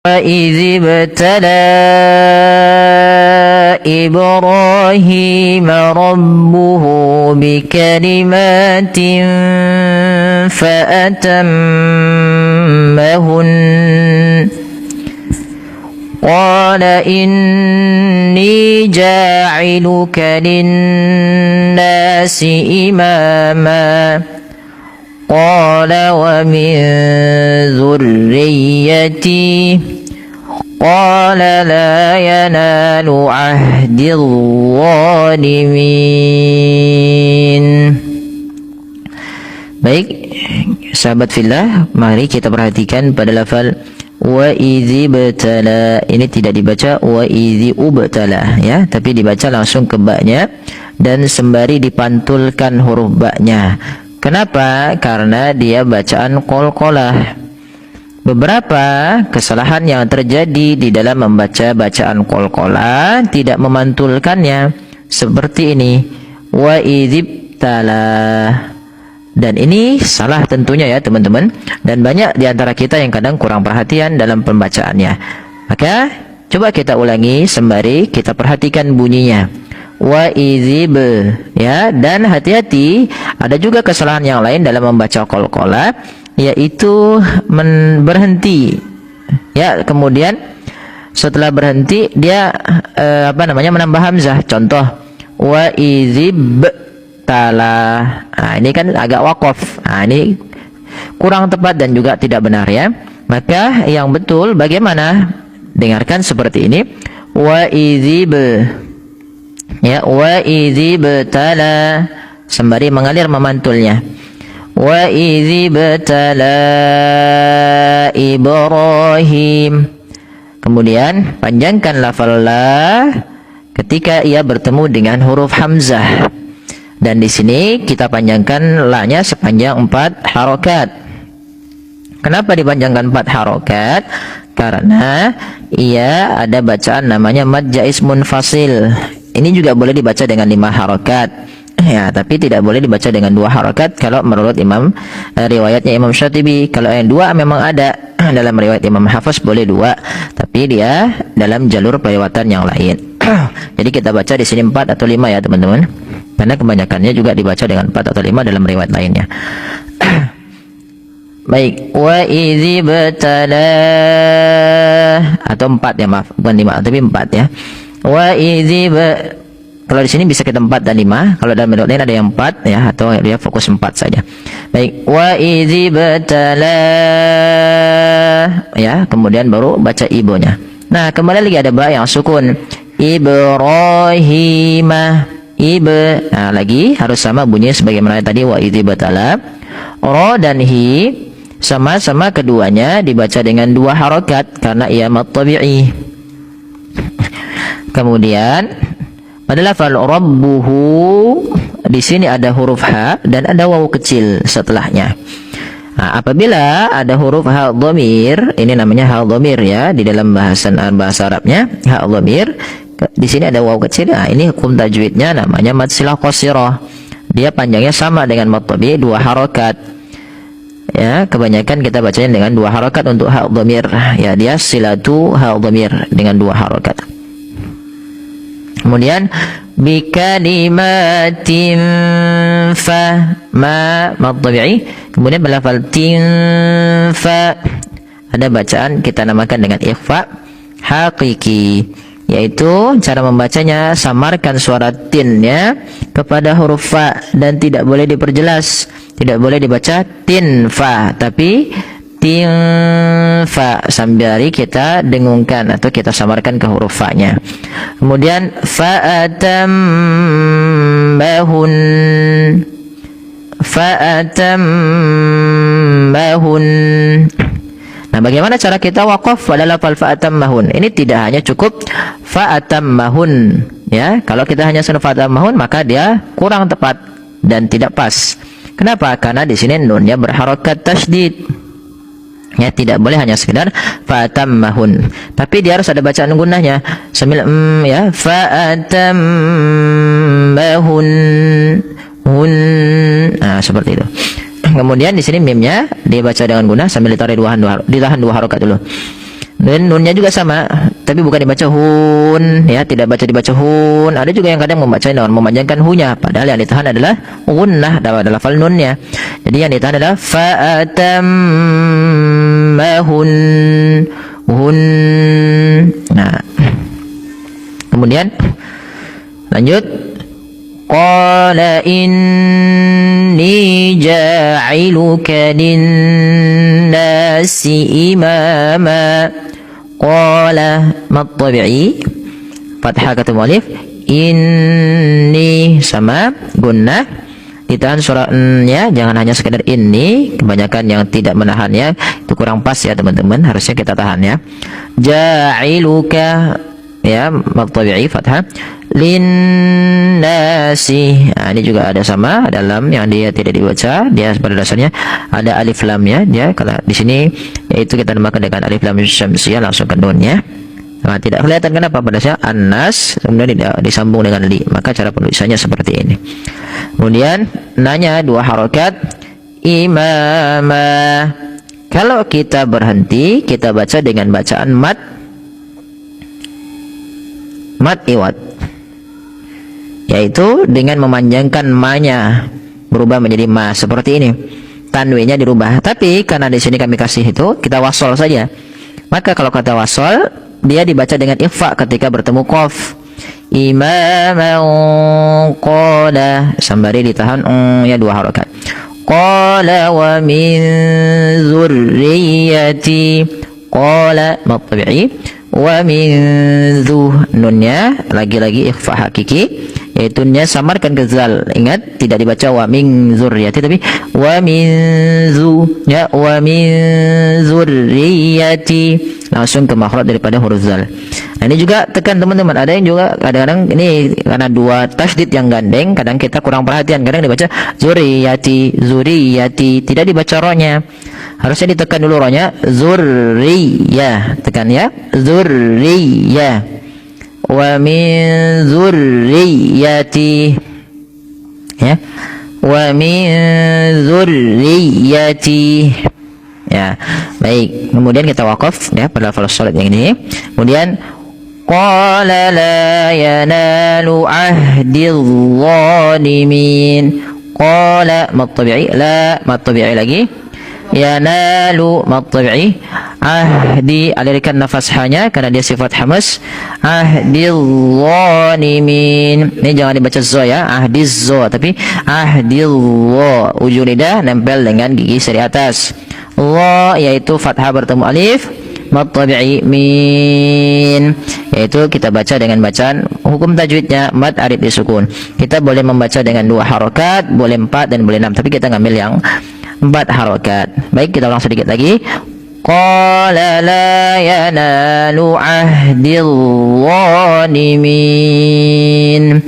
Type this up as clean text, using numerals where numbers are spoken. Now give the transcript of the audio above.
وإذ ابتلى إبراهيم ربه بكلمات فأتمهن قال إني جاعلك للناس إماما قال ومن ذريتي قال لا ينال عهد الظالمين. Baik, sahabat fillah, mari kita perhatikan pada lafal wa idzi betala. Ini tidak dibaca wa idzi ubtala ya, tapi dibaca langsung ke ba-nya dan sembari dipantulkan huruf ba-nya. Kenapa? Karena dia bacaan qalqalah. Beberapa kesalahan yang terjadi di dalam membaca bacaan qalqalah tidak memantulkannya seperti ini wa idzibtala. Dan ini salah tentunya ya teman-teman, dan banyak di antara kita yang kadang kurang perhatian dalam pembacaannya. Maka coba kita ulangi sembari kita perhatikan bunyinya. Wa idzib ya, dan hati-hati ada juga kesalahan yang lain dalam membaca qalqalah, yaitu berhenti ya, kemudian setelah berhenti dia menambah hamzah. Contoh wa idzib tala. Nah, ini kan agak waqaf. Nah, ini kurang tepat dan juga tidak benar ya. Maka yang betul bagaimana? Dengarkan seperti ini. Wa idzib ya, wa idzibtala, sembari mengalir memantulnya. Wa idzibtala Ibrahim. Kemudian panjangkan lafal la ketika ia bertemu dengan huruf hamzah. Dan di sini kita panjangkan la-nya sepanjang 4 harokat. Kenapa dipanjangkan 4 harokat? Karena ia ada bacaan namanya mad jaiz munfasil. Ini juga boleh dibaca dengan 5 harokat ya, tapi tidak boleh dibaca dengan 2 harokat kalau menurut riwayatnya Imam Syatibi. Kalau yang 2 memang ada dalam riwayat Imam Hafiz boleh 2, tapi dia dalam jalur periwayatan yang lain. Jadi kita baca di sini 4 atau 5 ya teman-teman, karena kebanyakannya juga dibaca dengan 4 atau 5 dalam riwayat lainnya. Baik, wa idzibtala, atau 4 ya, maaf, bukan 5 tapi 4 ya. Wa idzib, kalau di sini bisa kita 4 dan 5, kalau dalam riwayat lain ada yang 4 ya, atau dia fokus 4 saja. Baik, wa idzibtala ya, kemudian baru baca ibunya. Nah, kembali lagi ada ba yang sukun. Ibrahimah, nah lagi harus sama bunyinya sebagaimana tadi wa idzibtala. Ro dan hi sama-sama keduanya dibaca dengan 2 harokat karena ia mad tabi'i. Kemudian pada lafal rabbuhu di sini ada huruf ha dan ada wawu kecil setelahnya. Nah, apabila ada huruf ha dhamir, ini namanya ha dhamir ya di dalam bahasa Arabnya, ha dhamir. Di sini ada wawu kecil. Nah, ini hukum tajwidnya namanya mad silah qasirah. Dia panjangnya sama dengan mad tabi'i 2 harokat. Ya, kebanyakan kita bacanya dengan 2 harokat untuk ha dhamir. Ya, dia silatu ha dhamir dengan 2 harokat. Kemudian bikalimatin fa ma mad tabi'i. Kemudian berlafal tin fa, ada bacaan kita namakan dengan ikhfa hakiki, yaitu cara membacanya samarkan suara tinnya kepada huruf fa dan tidak boleh diperjelas, tidak boleh dibaca tin fa, tapi tin fa, sambil kita dengungkan atau kita samarkan ke huruf fa-nya. Kemudian fa'atambahun, fa'atambahun. Nah, bagaimana cara kita waqaf pada lafal fa'atammahun? Ini tidak hanya cukup fa'atammahun ya. Kalau kita hanya sunnah fa'atammahun maka dia kurang tepat dan tidak pas. Kenapa? Karena di sini nunnya berharokat tasydid. Ya, tidak boleh hanya sekedar fa'atammahun, tapi dia harus ada bacaan gunnahnya sambil ya, fa'atammahun hun. Nah, seperti itu. Kemudian di sini mimnya dibaca dengan gunnah sambil ditahan 2 harokat dulu. Dan nunnya juga sama, tapi bukan dibaca hun, ya, tidak dibaca hun. Ada juga yang kadang membaca dengan memanjangkan hunya, padahal yang ditahan adalah gunnah dalam lafal nunnya. Jadi yang ditahan adalah fa'atammahun, hun. Nah, kemudian lanjut. Qala inni ja'iluka linnasi imama. Qala mad tabi'i, fathah ketemu alif, inni sama gunnah, ditahan suratnya, jangan hanya sekedar ini. Kebanyakan yang tidak menahannya itu kurang pas ya teman-teman, harusnya kita tahan ya. Ja'iluka, ya, mad tabi'i fathah, linnasi. Nah, ini juga ada sama, ada lam yang dia tidak dibaca, dia pada dasarnya ada alif lamnya, dia kalau di sini yaitu kita namakan dengan alif lam syamsiyah, langsung ke nun ya. Nah, tidak kelihatan kenapa, pada dasarnya anas kemudian disambung dengan li, maka cara penulisannya seperti ini. Kemudian nanya dua harokat imama. Kalau kita berhenti, kita baca dengan bacaan mad iwad, yaitu dengan memanjangkan ma-nya, berubah menjadi ma seperti ini. Tanwinnya dirubah. Tapi karena di sini kami kasih itu kita wasol saja. Maka kalau kata wasol, dia dibaca dengan ikhfa ketika bertemu qaf. Imaman qala, sambari ditahan ya dua harakat. Qala wa min dzurriyyati. Qala mad tabi'i, wa min dzu, nunnya lagi-lagi ikhfa hakiki, yaitu nya samarkan ke zal. Ingat, tidak dibaca wa min dzurriyyati, tapi wa min dzu, ya, wa min dzurriyyati, langsung ke makhraj daripada huruf zal. Nah, ini juga tekan teman-teman. Ada yang juga kadang-kadang ini karena dua tasydid yang gandeng, kadang kita kurang perhatian, kadang dibaca zuriyati, zuriyati, tidak dibaca rohnya. Harusnya ditekan dulu rohnya, zurriyah, tekan ya, zurriyah, wa min zurriyati, ya, wa min zurriyati, ya. Baik, kemudian kita wakaf ya pada lafaz shalat yang ini. Kemudian qala la yanalu ahdil zalimin. Qala mad tabi'i, la mad tabi'i lagi, yanalu mad tabi'i, ahdi alirkan nafas hanya karena dia sifat hamas, ahdil zalimin. Ini jangan dibaca zo ya, ahdiz zo, tapi ahdil zo, ujung lidah nempel dengan gigi seri atas. Wa yaitu fathah bertemu alif, mad tabi'i min, yaitu kita baca dengan bacaan hukum tajwidnya mad arif disukun. Kita boleh membaca dengan dua harokat, boleh 4 dan boleh 6, tapi kita ngambil yang 4 harokat. Baik, kita ulang sedikit lagi. Qala la yanalu ahdil zalimin.